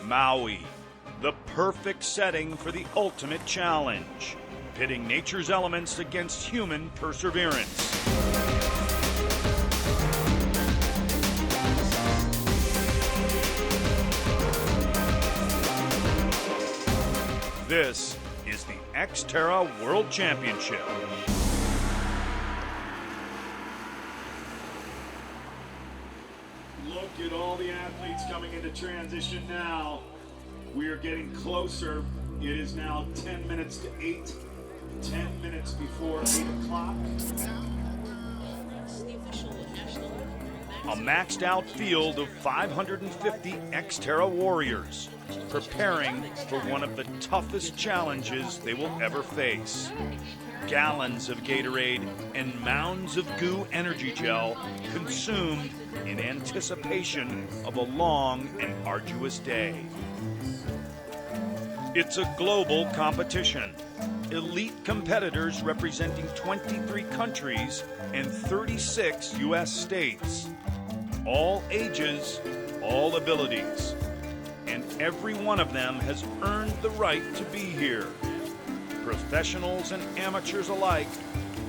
Maui, the perfect setting for the ultimate challenge, pitting nature's elements against human perseverance. This is the XTERRA World Championship. Look at all the athletes coming into transition now. We are getting closer. It is now 10 minutes to 8, 10 minutes before 8 o'clock. A maxed out field of 550 XTERRA warriors, preparing for one of the toughest challenges they will ever face. Gallons of Gatorade and mounds of goo energy gel consumed in anticipation of a long and arduous day. It's a global competition. Elite competitors representing 23 countries and 36 U.S. states. All ages, all abilities. And every one of them has earned the right to be here. Professionals and amateurs alike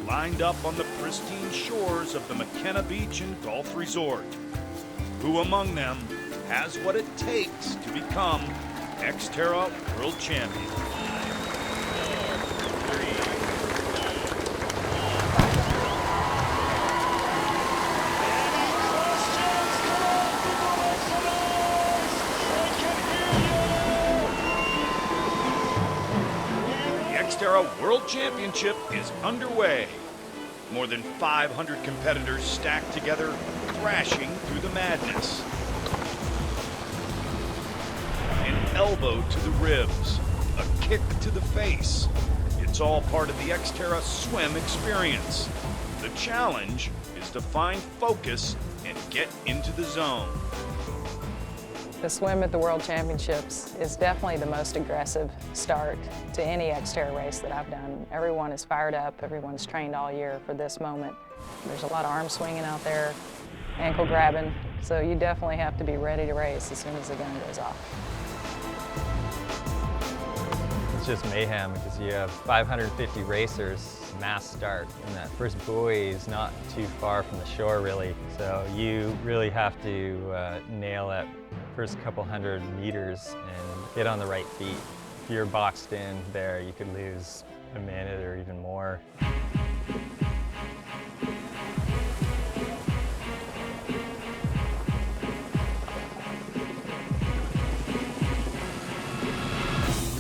lined up on the pristine shores of the McKenna Beach and Golf Resort. Who among them has what it takes to become XTERRA World Champion? XTERRA World Championship is underway. More than 500 competitors stacked together, thrashing through the madness. An elbow to the ribs, a kick to the face. It's all part of the XTERRA swim experience. The challenge is to find focus and get into the zone. The swim at the World Championships is definitely the most aggressive start to any XTERRA race that I've done. Everyone is fired up, everyone's trained all year for this moment. There's a lot of arm swinging out there, ankle grabbing, so you definitely have to be ready to race as soon as the gun goes off. It's just mayhem because you have 550 racers, mass start, and that first buoy is not too far from the shore really, so you really have to nail that first couple hundred meters and get on the right feet. If you're boxed in there, you could lose a minute or even more.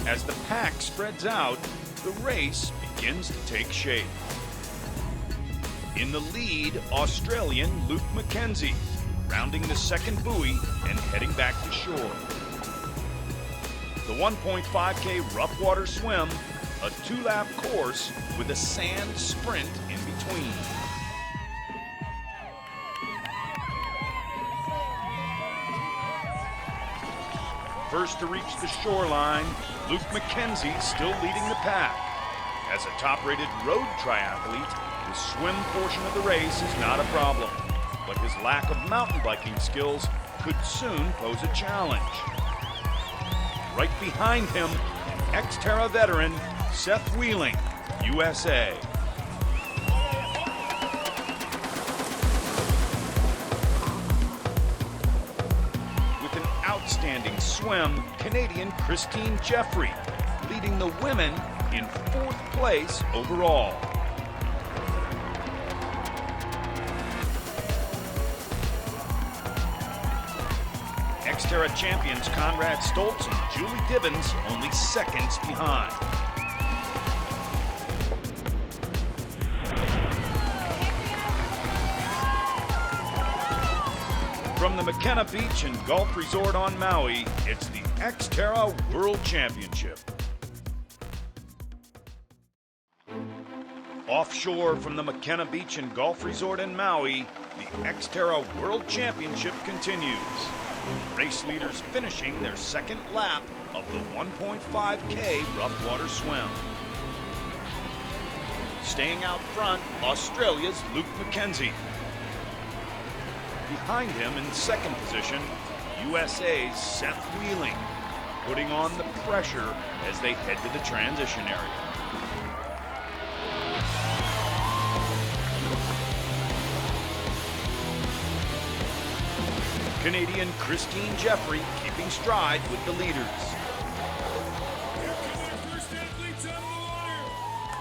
As the pack spreads out, the race begins to take shape. In the lead, Australian Luke McKenzie, rounding the second buoy and heading back to shore. The 1.5K rough water swim, a 2-lap course with a sand sprint in between. First to reach the shoreline, Luke McKenzie still leading the pack. As a top-rated road triathlete, the swim portion of the race is not a problem, but his lack of mountain biking skills could soon pose a challenge. Right behind him, XTERRA veteran Seth Wheeling, USA. With an outstanding swim, Canadian Christine Jeffrey leading the women in 4th place overall. XTERRA champions Conrad Stoltz and Julie Dibbins only seconds behind. From the McKenna Beach and Golf Resort on Maui, it's the XTERRA World Championship. Offshore from the McKenna Beach and Golf Resort in Maui, the XTERRA World Championship continues. Race leaders finishing their second lap of the 1.5K rough water swim. Staying out front, Australia's Luke McKenzie. Behind him in second position, USA's Seth Wheeling. putting on the pressure as they head to the transition area. Canadian Christine Jeffrey keeping stride with the leaders. Here come our first athletes out of the water.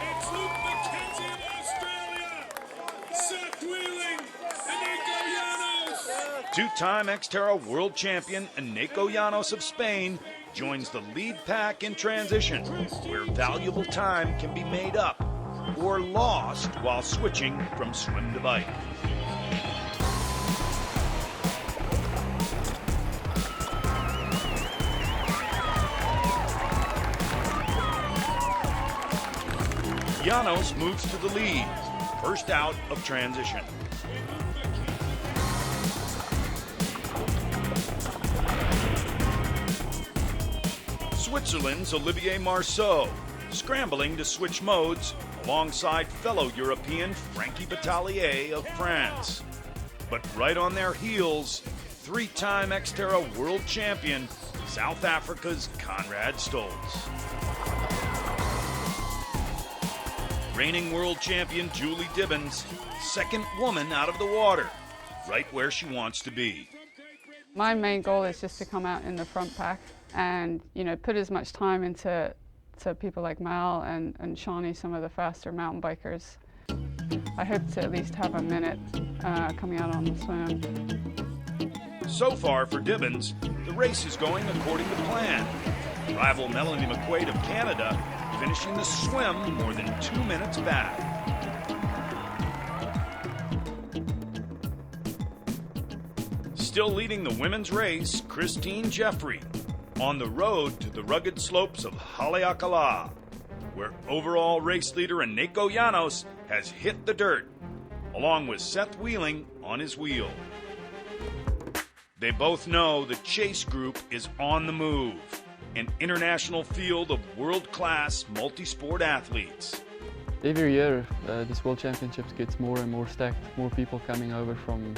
It's Luke McKenzie of Australia, Seth Wheeling, and Nico Llanos. Two-time XTERRA World Champion Nico Llanos of Spain joins the lead pack in transition, where valuable time can be made up or lost while switching from swim to bike. Llanos moves to the lead, first out of transition. Switzerland's Olivier Marceau, scrambling to switch modes alongside fellow European Frankie Battalier of France. But right on their heels, three-time XTERRA World Champion, South Africa's Conrad Stoltz. Reigning world champion Julie Dibbins, second woman out of the water, right where she wants to be. My main goal is just to come out in the front pack and, put as much time into people like Mal and Shawnee, some of the faster mountain bikers. I hope to at least have a minute coming out on the swim. So far for Dibbins, the race is going according to plan. Rival Melanie McQuaid of Canada finishing the swim more than 2 minutes back. Still leading the women's race, Christine Jeffrey, on the road to the rugged slopes of Haleakala, where overall race leader Nico Llanos has hit the dirt, along with Seth Wheeling on his wheel. They both know the Chase Group is on the move, an international field of world-class multi-sport athletes. Every year, this World Championships gets more and more stacked, more people coming over from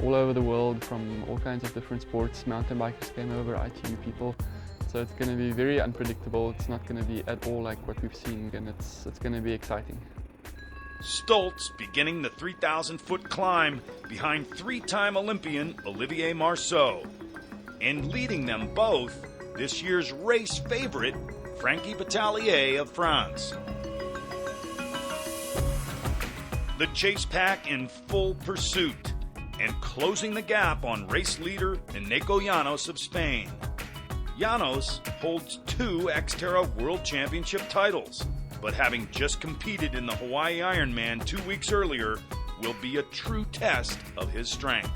all over the world, from all kinds of different sports. Mountain bikers came over, ITU people. So it's going to be very unpredictable. It's not going to be at all like what we've seen, and it's going to be exciting. Stoltz beginning the 3,000-foot climb behind three-time Olympian Olivier Marceau, and leading them both, this year's race favorite, Frankie Battalier of France. The Chase pack in full pursuit and closing the gap on race leader Nico Llanos of Spain. Llanos holds 2 XTERRA World Championship titles, but having just competed in the Hawaii Ironman 2 weeks earlier, will be a true test of his strength.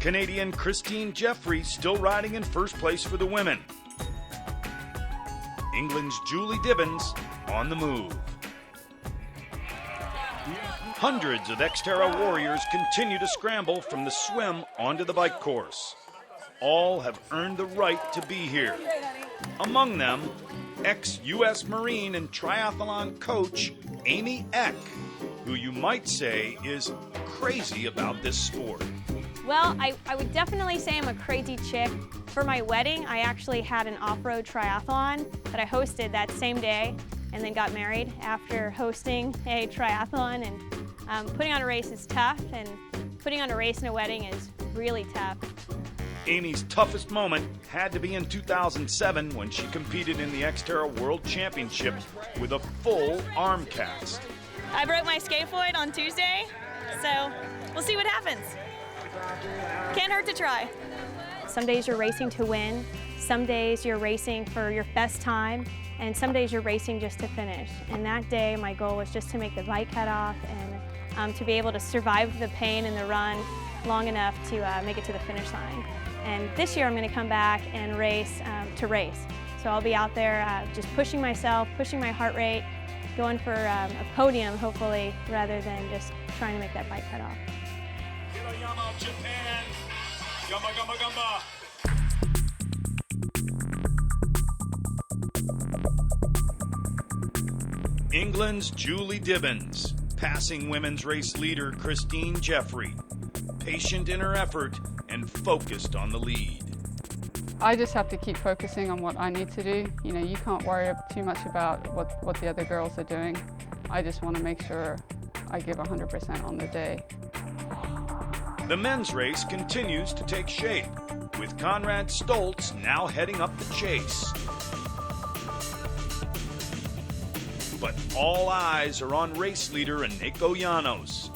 Canadian Christine Jeffrey still riding in first place for the women. England's Julie Dibbins on the move. Hundreds of XTERRA warriors continue to scramble from the swim onto the bike course. All have earned the right to be here. Among them, ex-U.S. Marine and triathlon coach Amy Eck, who you might say is crazy about this sport. Well, I would definitely say I'm a crazy chick. For my wedding, I actually had an off-road triathlon that I hosted that same day and then got married after hosting a triathlon. And putting on a race is tough, and putting on a race in a wedding is really tough. Amy's toughest moment had to be in 2007 when she competed in the XTERRA World Championship with a full arm cast. I broke my scaphoid on Tuesday, so we'll see what happens. Can't hurt to try. Some days you're racing to win, some days you're racing for your best time, and some days you're racing just to finish. And that day, my goal was just to make the bike cut off and to be able to survive the pain in the run long enough to make it to the finish line. And this year I'm going to come back and race to race. So I'll be out there just pushing myself, pushing my heart rate, going for a podium hopefully, rather than just trying to make that bike cut off. Hiroyama, Japan. Gamba, gamba, gamba. England's Julie Dibbins, passing women's race leader Christine Jeffrey, patient in her effort and focused on the lead. I just have to keep focusing on what I need to do. You know, you can't worry too much about what the other girls are doing. I just want to make sure I give 100% on the day. The men's race continues to take shape, with Conrad Stoltz now heading up the chase. But all eyes are on race leader Eneko Llanos.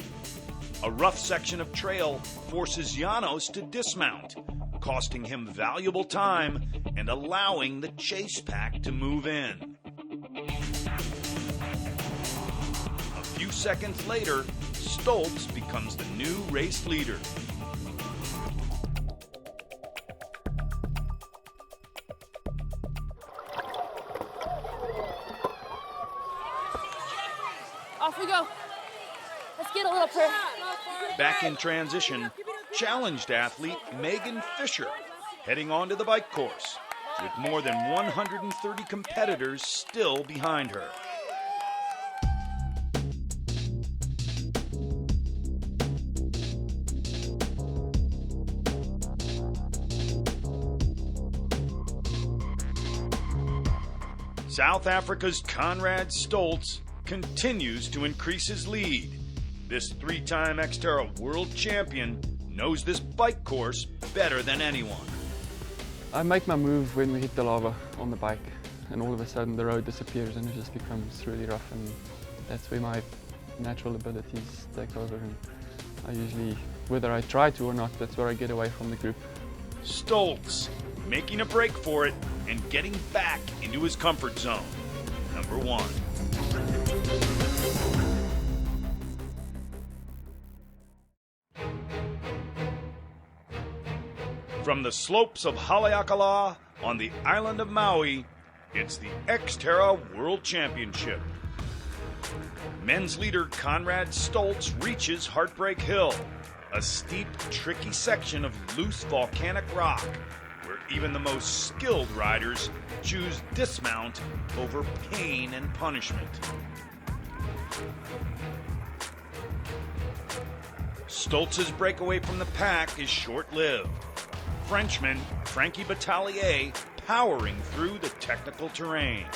A rough section of trail forces Llanos to dismount, costing him valuable time and allowing the chase pack to move in. A few seconds later, Stoltz becomes the new race leader. Off we go. Let's get a little prayer. Back in transition, challenged athlete Megan Fisher heading onto the bike course, with more than 130 competitors still behind her. South Africa's Conrad Stoltz continues to increase his lead. This three-time XTERRA World Champion knows this bike course better than anyone. I make my move when we hit the lava on the bike, and all of a sudden the road disappears and it just becomes really rough, and that's where my natural abilities take over. And I usually, whether I try to or not, that's where I get away from the group. Stoltz making a break for it and getting back into his comfort zone. Number 1. From the slopes of Haleakala on the island of Maui, it's the XTERRA World Championship. Men's leader Conrad Stoltz reaches Heartbreak Hill, a steep, tricky section of loose volcanic rock where even the most skilled riders choose dismount over pain and punishment. Stoltz's breakaway from the pack is short-lived. Frenchman Frankie Batalier powering through the technical terrain.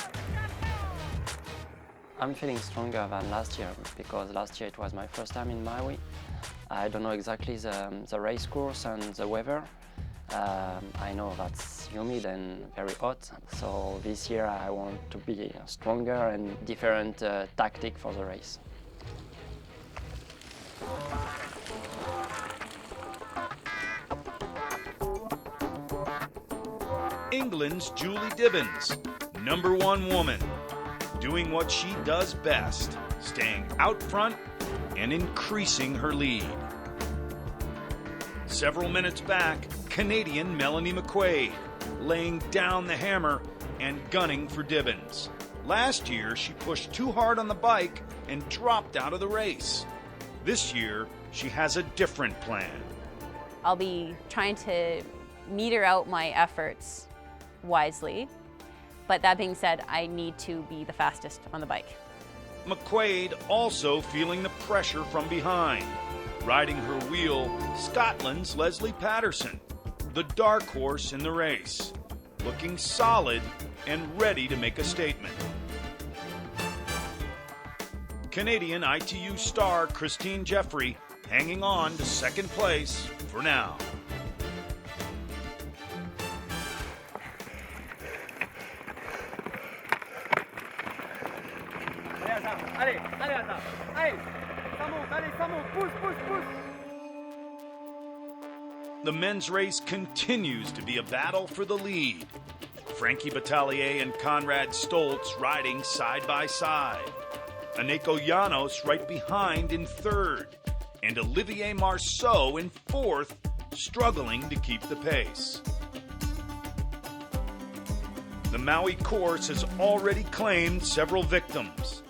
I'm feeling stronger than last year because last year it was my first time in Maui. I don't know exactly the race course and the weather. I know that's humid and very hot, so this year I want to be stronger and different tactic for the race. England's Julie Dibbins, number 1 woman, doing what she does best, staying out front and increasing her lead. Several minutes back, Canadian Melanie McQuaid, laying down the hammer and gunning for Dibbins. Last year, she pushed too hard on the bike and dropped out of the race. This year, she has a different plan. I'll be trying to meter out my efforts wisely, but that being said, I need to be the fastest on the bike. McQuaid also feeling the pressure from behind. Riding her wheel, Scotland's Leslie Patterson, the dark horse in the race, looking solid and ready to make a statement. Canadian ITU star Christine Jeffrey hanging on to second place for now. The men's race continues to be a battle for the lead. Frankie Batalier and Conrad Stoltz riding side by side. Eneko Llanos right behind in third. And Olivier Marceau in fourth, struggling to keep the pace. The Maui course has already claimed several victims.